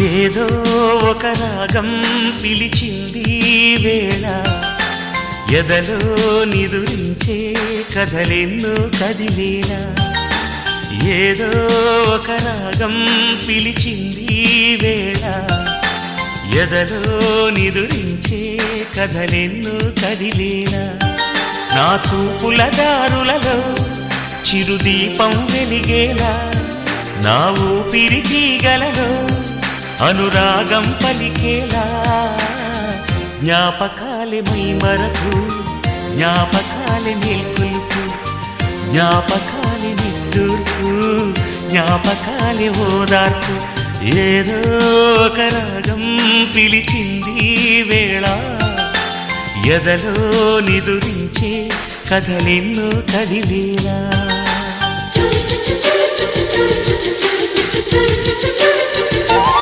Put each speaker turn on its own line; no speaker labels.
ఏదో ఒక రాగం పిలిచింది వేళ ఎదలో నిదురించే కథలెన్నో కదిలేలా ఏదో ఒక రాగం పిలిచింది వేళ ఎదలో నిదురించే కథలెన్నో కదిలేలా నా చూపుల దారులలో చిరుదీపం వెలిగేలా నా ఊపిరి తీగలలో అనురాగం పలికేలా జ్ఞాపకాలే మైమరకు జ్ఞాపకాలే మేల్కొలుపు జ్ఞాపకాలే నిట్టూర్పు జ్ఞాపకాలే ఓదార్పు ఏదో ఒక రాగం పిలిచింది వేళ ఎదలో నిదురించే కథలెన్నో కదిలేలా